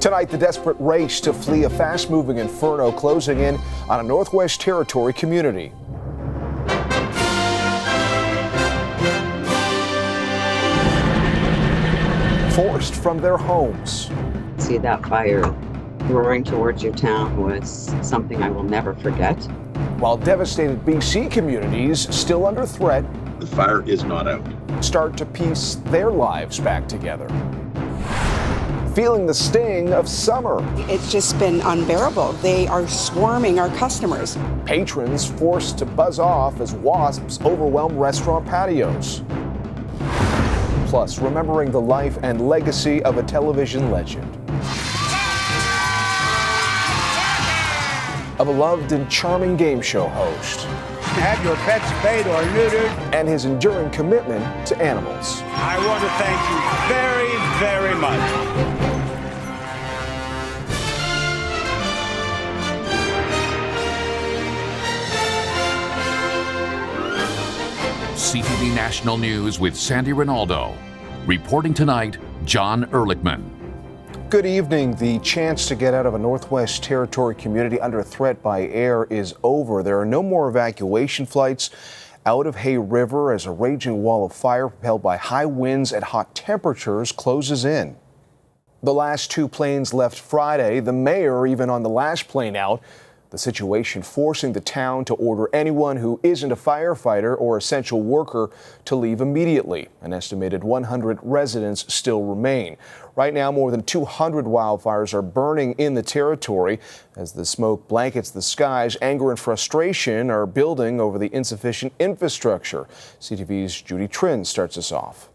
Tonight, the desperate race to flee a fast-moving inferno closing in on a Northwest Territory community. Forced from their homes. See that fire roaring towards your town was something I will never forget. While devastated BC communities still under threat, the fire is not out. Start to piece their lives back together. Feeling the sting of summer. It's just been unbearable. They are swarming our customers. Patrons forced to buzz off as wasps overwhelm restaurant patios. Plus, remembering the life and legacy of a television legend. A beloved and charming game show host. Have your pets spayed or neutered. And his enduring commitment to animals. I want to thank you very, very much. CTV National News with Sandy Rinaldo. Reporting tonight, John Ehrlichman. Good evening. The chance to get out of a Northwest Territory community under threat by air is over. There are no more evacuation flights out of Hay River as a raging wall of fire propelled by high winds and hot temperatures closes in. The last two planes left Friday, the mayor even on the last plane out. The situation forcing the town to order anyone who isn't a firefighter or essential worker to leave immediately. An estimated 100 residents still remain. Right now, more than 200 wildfires are burning in the territory. As the smoke blankets the skies, anger and frustration are building over the insufficient infrastructure. CTV's Judy Trin starts us off.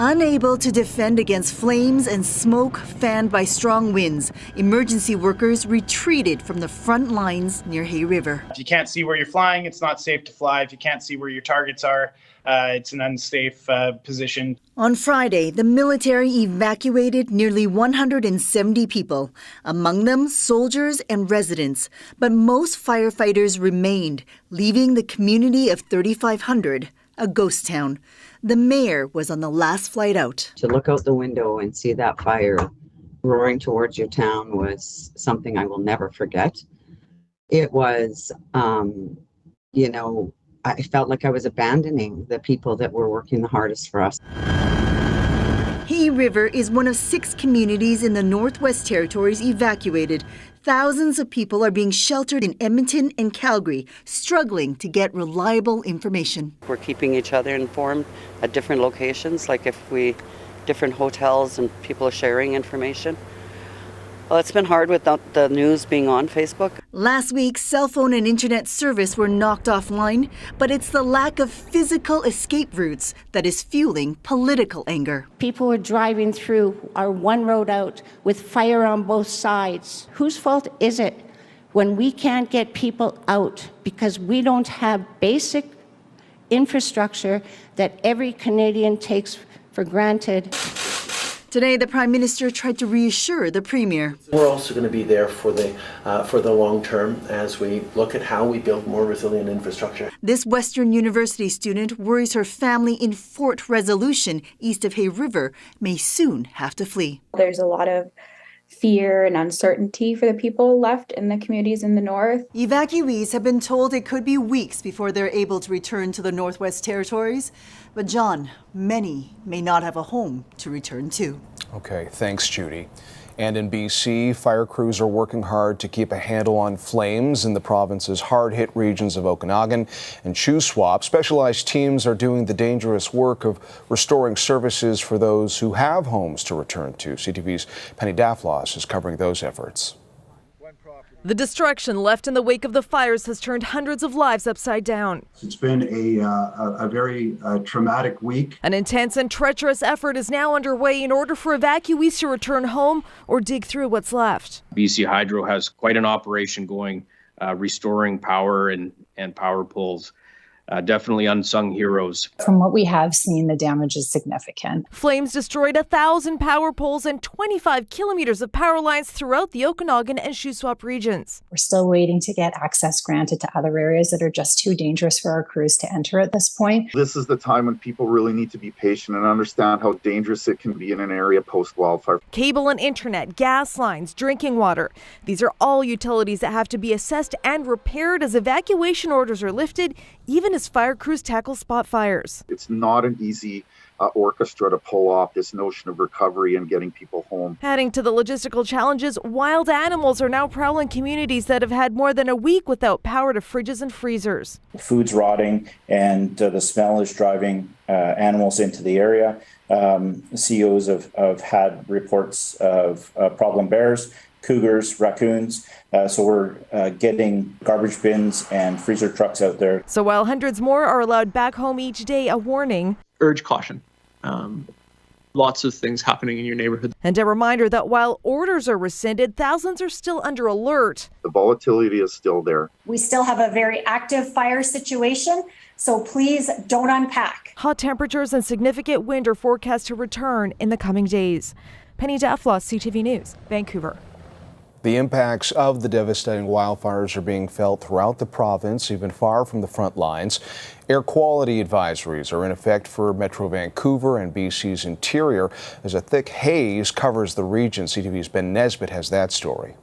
Unable to defend against flames and smoke fanned by strong winds, emergency workers retreated from the front lines near Hay River. If you can't see where you're flying, it's not safe to fly. If you can't see where your targets are, it's an unsafe position. On Friday, the military evacuated nearly 170 people, among them soldiers and residents. But most firefighters remained, leaving the community of 3,500 a ghost town. The mayor was on the last flight out. To look out the window and see that fire roaring towards your town was something I will never forget. It was, I felt like I was abandoning the people that were working the hardest for us. Hay River is one of 6 communities in the Northwest Territories evacuated. Thousands of people are being sheltered in Edmonton and Calgary, struggling to get reliable information. We're keeping each other informed at different locations, like different hotels and people are sharing information. Well, it's been hard without the news being on Facebook. Last week, cell phone and internet service were knocked offline, but it's the lack of physical escape routes that is fueling political anger. People were driving through our one road out with fire on both sides. Whose fault is it when we can't get people out because we don't have basic infrastructure that every Canadian takes for granted? Today, the Prime Minister tried to reassure the Premier. We're also going to be there for the long term as we look at how we build more resilient infrastructure. This Western University student worries her family in Fort Resolution, east of Hay River, may soon have to flee. There's a lot of fear and uncertainty for the people left in the communities in the north. Evacuees have been told it could be weeks before they're able to return to the Northwest Territories. But John, many may not have a home to return to. Okay, thanks, Judy. And in BC, fire crews are working hard to keep a handle on flames in the province's hard-hit regions of Okanagan and Shuswap. Specialized teams are doing the dangerous work of restoring services for those who have homes to return to. CTV's Penny Daflos is covering those efforts. The destruction left in the wake of the fires has turned hundreds of lives upside down. It's been a very traumatic week. An intense and treacherous effort is now underway in order for evacuees to return home or dig through what's left. BC Hydro has quite an operation going, restoring power and power poles definitely unsung heroes. From what we have seen, the damage is significant. Flames destroyed 1,000 power poles and 25 kilometers of power lines throughout the Okanagan and Shuswap regions. We're still waiting to get access granted to other areas that are just too dangerous for our crews to enter at this point. This is the time when people really need to be patient and understand how dangerous it can be in an area post-wildfire. Cable and internet, gas lines, drinking water. These are all utilities that have to be assessed and repaired as evacuation orders are lifted, even as fire crews tackle spot fires. It's not an easy orchestra to pull off this notion of recovery and getting people home. Adding to the logistical challenges, wild animals are now prowling communities that have had more than a week without power to fridges and freezers. Food's rotting and the smell is driving animals into the area. CEOs have had reports of problem bears, cougars, raccoons. So we're getting garbage bins and freezer trucks out there. So while hundreds more are allowed back home each day, a warning. Urge caution. Lots of things happening in your neighborhood. And a reminder that while orders are rescinded, thousands are still under alert. The volatility is still there. We still have a very active fire situation, so please don't unpack. Hot temperatures and significant wind are forecast to return in the coming days. Penny Daflos, CTV News, Vancouver. The impacts of the devastating wildfires are being felt throughout the province, even far from the front lines. Air quality advisories are in effect for Metro Vancouver and BC's interior as a thick haze covers the region. CTV's Ben Nesbitt has that story.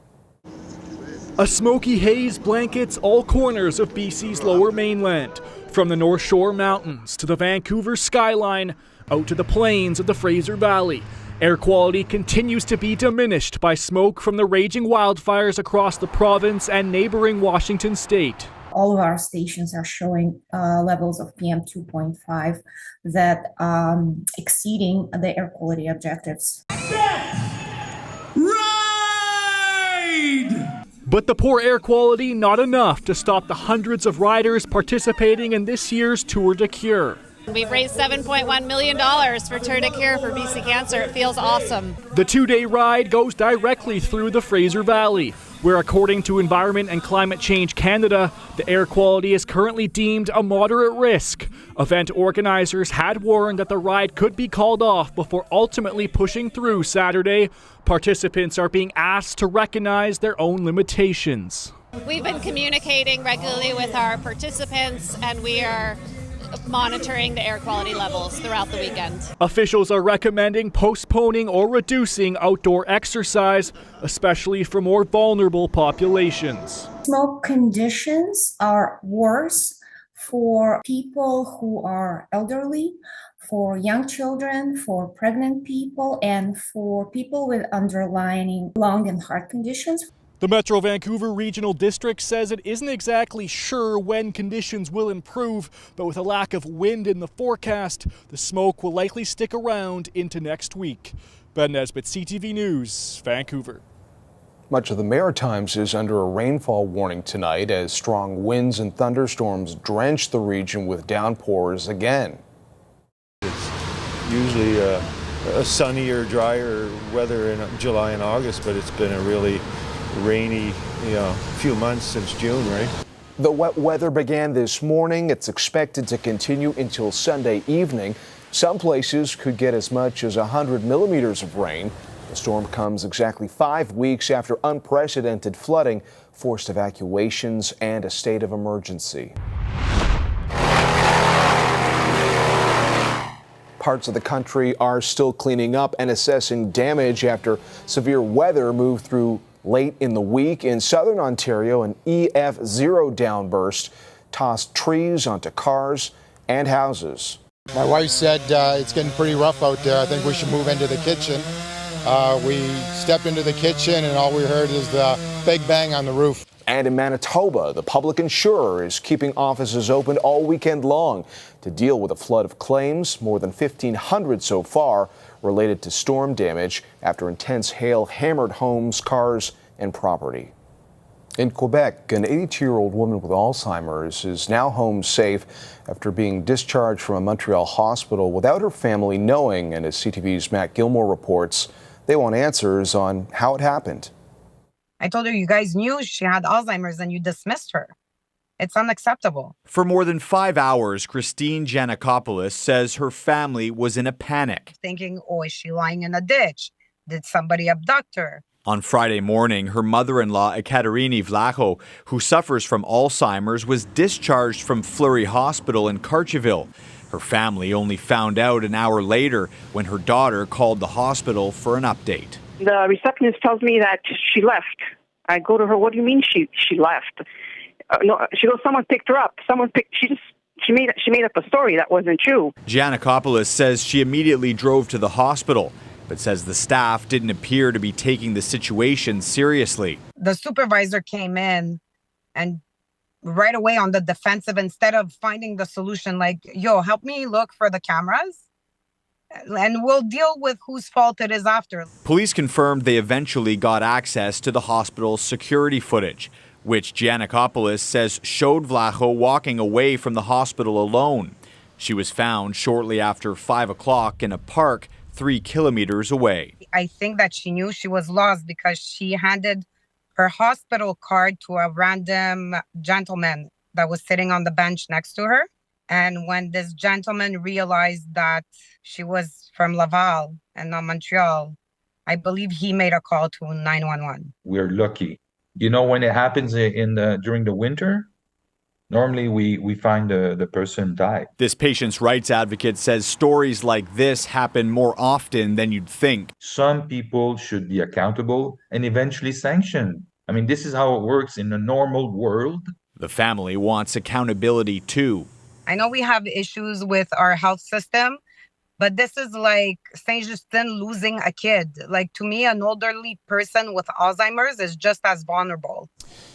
A smoky haze blankets all corners of BC's lower mainland, from the North Shore Mountains to the Vancouver skyline, out to the plains of the Fraser Valley. Air quality continues to be diminished by smoke from the raging wildfires across the province and neighboring Washington state. All of our stations are showing levels of PM 2.5 that exceeding the air quality objectives. But the poor air quality not enough to stop the hundreds of riders participating in this year's Tour de Cure. We've raised $7.1 million for Tour de Cure for BC Cancer. It feels awesome. The two-day ride goes directly through the Fraser Valley, where according to Environment and Climate Change Canada, the air quality is currently deemed a moderate risk. Event organizers had warned that the ride could be called off before ultimately pushing through Saturday. Participants are being asked to recognize their own limitations. We've been communicating regularly with our participants, and we are monitoring the air quality levels throughout the weekend. Officials are recommending postponing or reducing outdoor exercise, especially for more vulnerable populations. Smoke conditions are worse for people who are elderly, for young children, for pregnant people, and for people with underlying lung and heart conditions. The Metro Vancouver Regional District says it isn't exactly sure when conditions will improve, but with a lack of wind in the forecast, the smoke will likely stick around into next week. Ben Nesbitt, CTV News, Vancouver. Much of the Maritimes is under a rainfall warning tonight as strong winds and thunderstorms drench the region with downpours again. It's usually a sunnier, drier weather in July and August, but it's been a really rainy, few months since June, right? The wet weather began this morning. It's expected to continue until Sunday evening. Some places could get as much as 100 millimeters of rain. The storm comes exactly 5 weeks after unprecedented flooding forced evacuations and a state of emergency. Parts of the country are still cleaning up and assessing damage after severe weather moved through late in the week. In southern Ontario, an EF0 downburst tossed trees onto cars and houses. My wife said it's getting pretty rough out there. I think we should move into the kitchen. We stepped into the kitchen and all we heard is the big bang on the roof. And in Manitoba, the public insurer is keeping offices open all weekend long to deal with a flood of claims, more than 1,500 so far, related to storm damage after intense hail hammered homes, cars, and property. In Quebec, an 82-year-old woman with Alzheimer's is now home safe after being discharged from a Montreal hospital without her family knowing, and as CTV's Matt Gilmore reports, they want answers on how it happened. I told her, you guys knew she had Alzheimer's and you dismissed her. It's unacceptable. For more than 5 hours, Christine Giannakopoulos says her family was in a panic. Thinking, oh, is she lying in a ditch? Did somebody abduct her? On Friday morning, her mother-in-law, Ekaterini Vlacho, who suffers from Alzheimer's, was discharged from Fleury Hospital in Cartierville. Her family only found out an hour later when her daughter called the hospital for an update. The receptionist tells me that she left. I go to her, what do you mean she left? No, she goes, someone picked her up. She made up a story that wasn't true. Giannakopoulos says she immediately drove to the hospital, but says the staff didn't appear to be taking the situation seriously. The supervisor came in and right away on the defensive, instead of finding the solution, like, yo, help me look for the cameras and we'll deal with whose fault it is after. Police confirmed they eventually got access to the hospital's security footage, which Giannakopoulos says showed Vlacho walking away from the hospital alone. She was found shortly after 5 o'clock in a park 3 kilometers away. I think that she knew she was lost because she handed her hospital card to a random gentleman that was sitting on the bench next to her. And when this gentleman realized that she was from Laval and not Montreal, I believe he made a call to 911. We're lucky. You know, when it happens during the winter, normally we find the person died. This patient's rights advocate says stories like this happen more often than you'd think. Some people should be accountable and eventually sanctioned. I mean, this is how it works in a normal world. The family wants accountability too. I know we have issues with our health system, but this is like Saint-Justin losing a kid. Like, to me, an elderly person with Alzheimer's is just as vulnerable.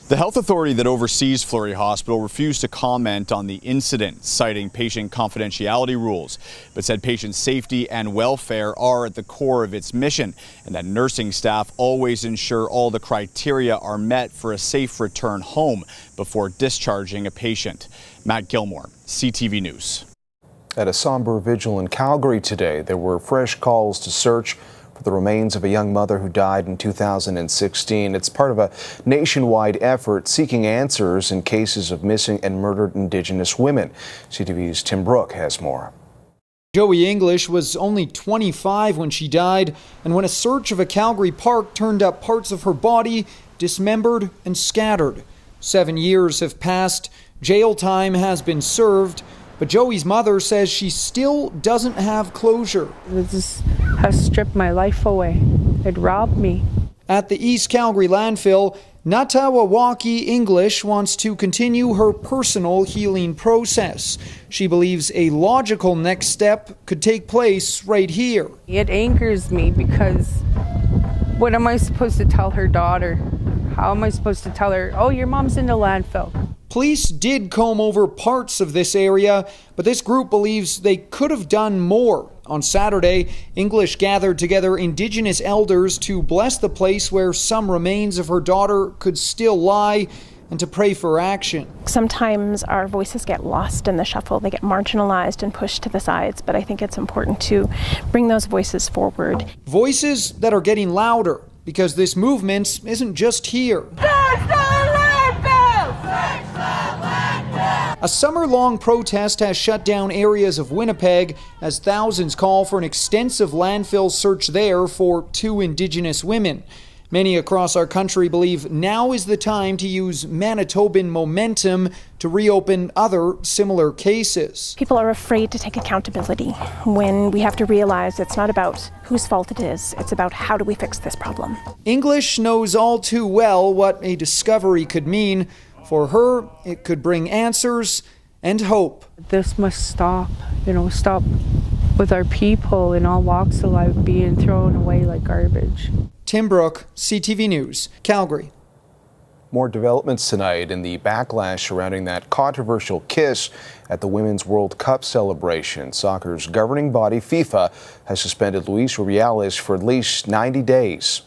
The health authority that oversees Fleury Hospital refused to comment on the incident, citing patient confidentiality rules, but said patient safety and welfare are at the core of its mission, and that nursing staff always ensure all the criteria are met for a safe return home before discharging a patient. Matt Gilmore, CTV News. At a somber vigil in Calgary today, there were fresh calls to search for the remains of a young mother who died in 2016. It's part of a nationwide effort seeking answers in cases of missing and murdered Indigenous women. CTV's Tim Brooke has more. Joey English was only 25 when she died, and when a search of a Calgary park turned up parts of her body dismembered and scattered. 7 years have passed, jail time has been served, but Joey's mother says she still doesn't have closure. This has stripped my life away. It robbed me. At the East Calgary landfill, N.W.T. English wants to continue her personal healing process. She believes a logical next step could take place right here. It angers me because what am I supposed to tell her daughter? How am I supposed to tell her, oh, your mom's in the landfill? Police did comb over parts of this area, but this group believes they could have done more. On Saturday, English gathered together Indigenous elders to bless the place where some remains of her daughter could still lie and to pray for action. Sometimes our voices get lost in the shuffle. They get marginalized and pushed to the sides, but I think it's important to bring those voices forward. Voices that are getting louder because this movement isn't just here. A summer-long protest has shut down areas of Winnipeg as thousands call for an extensive landfill search there for 2 Indigenous women. Many across our country believe now is the time to use Manitoban momentum to reopen other similar cases. People are afraid to take accountability when we have to realize it's not about whose fault it is, it's about how do we fix this problem. English knows all too well what a discovery could mean. For her, it could bring answers and hope. This must stop, stop with our people in all walks of life being thrown away like garbage. Tim Brooke, CTV News, Calgary. More developments tonight in the backlash surrounding that controversial kiss at the Women's World Cup celebration. Soccer's governing body, FIFA, has suspended Luis Rubiales for at least 90 days.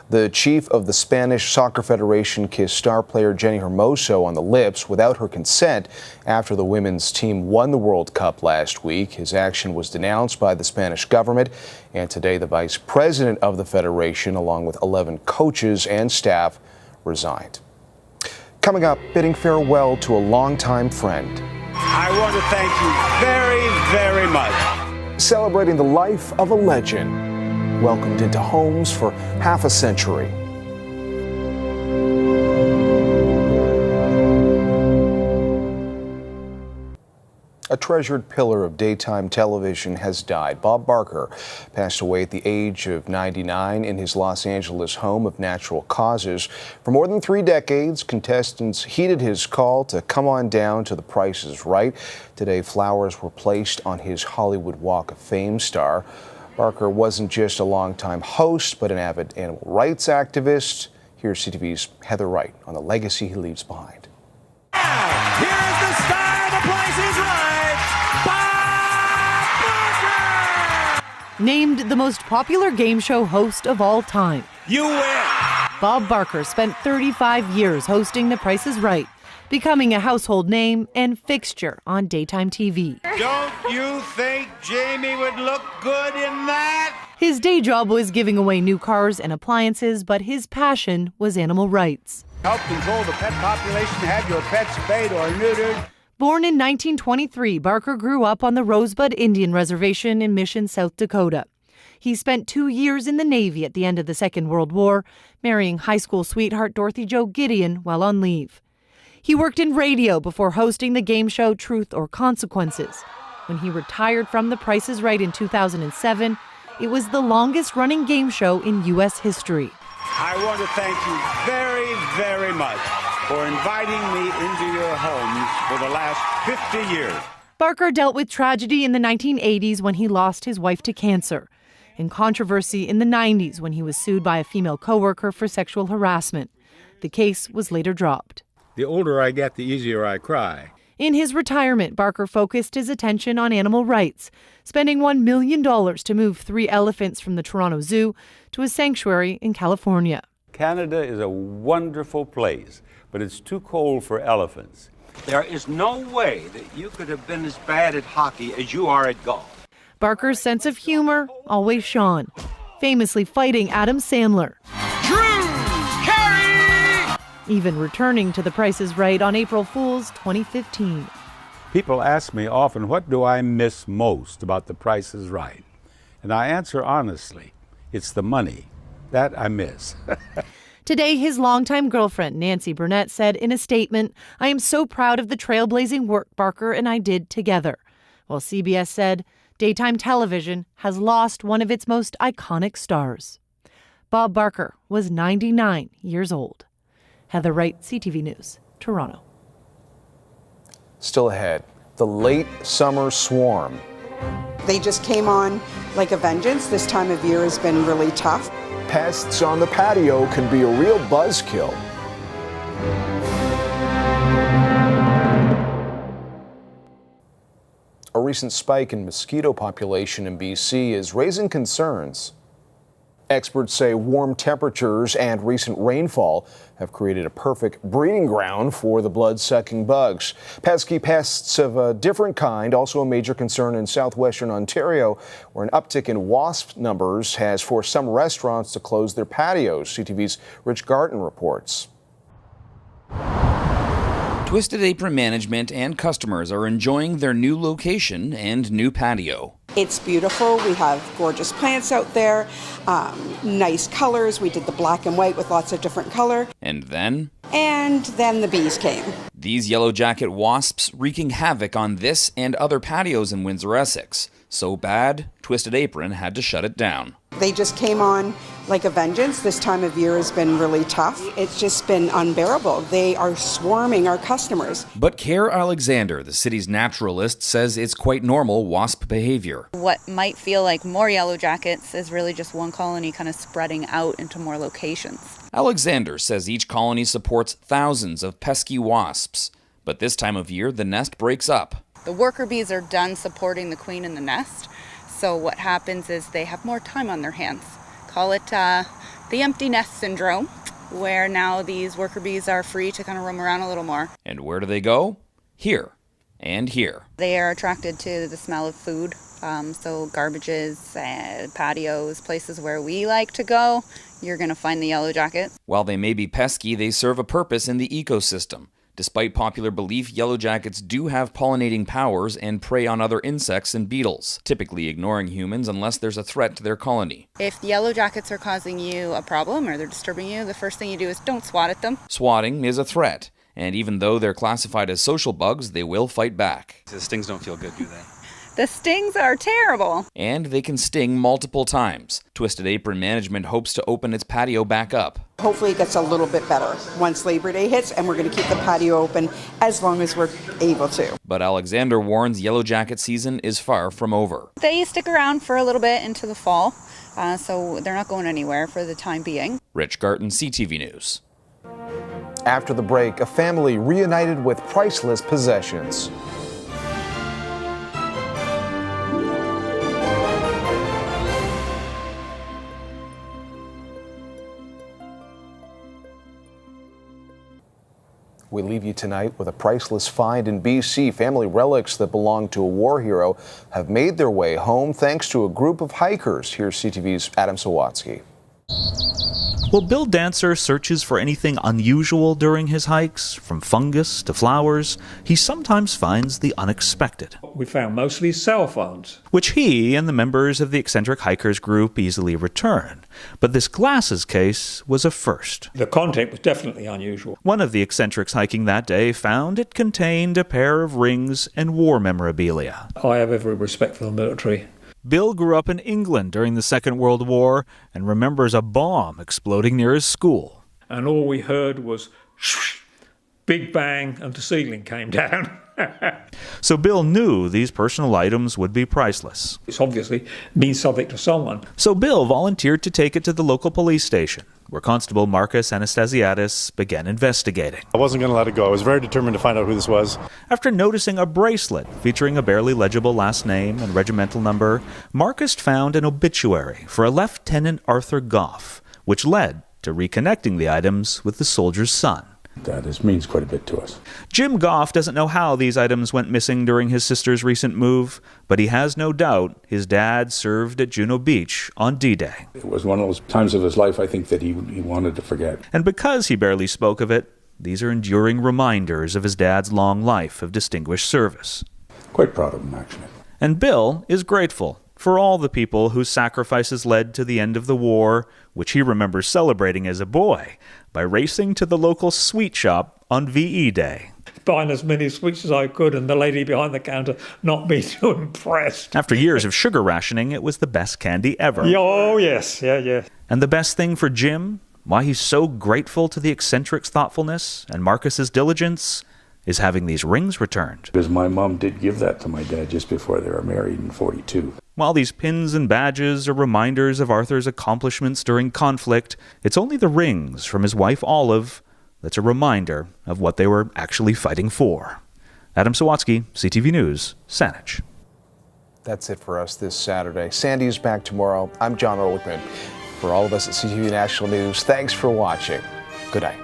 The chief of the Spanish Soccer Federation kissed star player Jenny Hermoso on the lips without her consent after the women's team won the World Cup last week. His action was denounced by the Spanish government, and today the vice president of the federation, along with 11 coaches and staff, resigned. Coming up, bidding farewell to a longtime friend. I want to thank you very, very much. Celebrating the life of a legend, welcomed into homes for half a century. A treasured pillar of daytime television has died. Bob Barker passed away at the age of 99 in his Los Angeles home of natural causes. For more than 3 decades, contestants heeded his call to come on down to The Price is Right. Today, flowers were placed on his Hollywood Walk of Fame star. Barker wasn't just a longtime host, but an avid animal rights activist. Here's CTV's Heather Wright on the legacy he leaves behind. Here is the star of The Price is Right. Named the most popular game show host of all time. You win! Bob Barker spent 35 years hosting The Price is Right, becoming a household name and fixture on daytime TV. Don't you think Jamie would look good in that? His day job was giving away new cars and appliances, but his passion was animal rights. Help control the pet population, have your pets spayed or neutered. Born in 1923, Barker grew up on the Rosebud Indian Reservation in Mission, South Dakota. He spent 2 years in the Navy at the end of the Second World War, marrying high school sweetheart Dorothy Jo Gideon while on leave. He worked in radio before hosting the game show Truth or Consequences. When he retired from The Price is Right in 2007, it was the longest-running game show in U.S. history. I want to thank you very, very much for inviting me into your homes for the last 50 years. Barker dealt with tragedy in the 1980s when he lost his wife to cancer, and controversy in the 90s when he was sued by a female coworker for sexual harassment. The case was later dropped. The older I get, the easier I cry. In his retirement, Barker focused his attention on animal rights, spending $1 million to move 3 elephants from the Toronto Zoo to a sanctuary in California. Canada is a wonderful place, but it's too cold for elephants. There is no way that you could have been as bad at hockey as you are at golf. Barker's sense of humor always shone, famously fighting Adam Sandler. Even returning to The Price is Right on April Fool's 2015. People ask me often, what do I miss most about The Price is Right? And I answer honestly, it's the money. That I miss. Today, his longtime girlfriend, Nancy Burnett, said in a statement, "I am so proud of the trailblazing work Barker and I did together." While CBS said, daytime television has lost one of its most iconic stars. Bob Barker was 99 years old. Heather Wright, CTV News, Toronto. Still ahead, the late summer swarm. They just came on like a vengeance. This time of year has been really tough. Pests on the patio can be a real buzzkill. A recent spike in mosquito population in BC is raising concerns. Experts say warm temperatures and recent rainfall have created a perfect breeding ground for the blood-sucking bugs. Pesky pests of a different kind, also a major concern in southwestern Ontario, where an uptick in wasp numbers has forced some restaurants to close their patios. CTV's Rich Garten reports. Twisted Apron management and customers are enjoying their new location and new patio. It's beautiful. We have gorgeous plants out there, nice colors. We did the black and white with lots of different color. And then the bees came. These yellow jacket wasps wreaking havoc on this and other patios in Windsor, Essex. So bad, Twisted Apron had to shut it down. They just came on like a vengeance. This time of year has been really tough. It's just been unbearable. They are swarming our customers. But Care Alexander, the city's naturalist, says it's quite normal wasp behavior. What might feel like more yellow jackets is really just one colony kind of spreading out into more locations. Alexander says each colony supports thousands of pesky wasps. But this time of year, the nest breaks up. The worker bees are done supporting the queen in the nest. So what happens is they have more time on their hands. Call it the empty nest syndrome, where now these worker bees are free to kind of roam around a little more. And where do they go? Here, And here. They are attracted to the smell of food, so garbages, patios, places where we like to go, you're going to find the yellow jackets. While they may be pesky, they serve a purpose in the ecosystem. Despite popular belief, yellow jackets do have pollinating powers and prey on other insects and beetles, typically ignoring humans unless there's a threat to their colony. If the yellow jackets are causing you a problem or they're disturbing you, the first thing you do is don't swat at them. Swatting is a threat, and even though they're classified as social bugs, they will fight back. The stings don't feel good, do they? The stings are terrible. And they can sting multiple times. Twisted Apron Management hopes to open its patio back up. Hopefully it gets a little bit better once Labor Day hits, and we're going to keep the patio open as long as we're able to. But Alexander warns yellow jacket season is far from over. They stick around for a little bit into the fall, so they're not going anywhere for the time being. Rich Garten, CTV News. After the break, a family reunited with priceless possessions. We leave you tonight with a priceless find in BC. Family relics that belong to a war hero have made their way home thanks to a group of hikers. Here's CTV's Adam Sawatsky. Well, Bill Dancer searches for anything unusual during his hikes, from fungus to flowers. He sometimes finds the unexpected. We found mostly cell phones, which he and the members of the eccentric hikers group easily return. But this glasses case was a first. The content was definitely unusual. One of the eccentrics hiking that day found it contained a pair of rings and war memorabilia. I have every respect for the military. Bill grew up in England during the Second World War and remembers a bomb exploding near his school. And all we heard was shh, big bang, and the ceiling came down. So Bill knew these personal items would be priceless. It's obviously been something to someone. So Bill volunteered to take it to the local police station, where Constable Marcus Anastasiadis began investigating. I wasn't going to let it go. I was very determined to find out who this was. After noticing a bracelet featuring a barely legible last name and regimental number, Marcus found an obituary for a Lieutenant Arthur Goff, which led to reconnecting the items with the soldier's son. That means quite a bit to us. Jim Goff doesn't know how these items went missing during his sister's recent move, but he has no doubt his dad served at Juno Beach on D-Day. It was one of those times of his life, I think, that he wanted to forget. And because he barely spoke of it, these are enduring reminders of his dad's long life of distinguished service. Quite proud of him, actually. And Bill is grateful for all the people whose sacrifices led to the end of the war, which he remembers celebrating as a boy by racing to the local sweet shop on VE Day. Buying as many sweets as I could, and the lady behind the counter not being too impressed. After years of sugar rationing, it was the best candy ever. Oh, yes, yeah. And the best thing for Jim, why he's so grateful to the eccentric's thoughtfulness and Marcus's diligence, is having these rings returned. Because my mom did give that to my dad just before they were married in 42. While these pins and badges are reminders of Arthur's accomplishments during conflict, it's only the rings from his wife Olive that's a reminder of what they were actually fighting for. Adam Sawatsky, CTV News, Saanich. That's it for us this Saturday. Sandy's back tomorrow. I'm John Ehrlichman. For all of us at CTV National News, thanks for watching. Good night.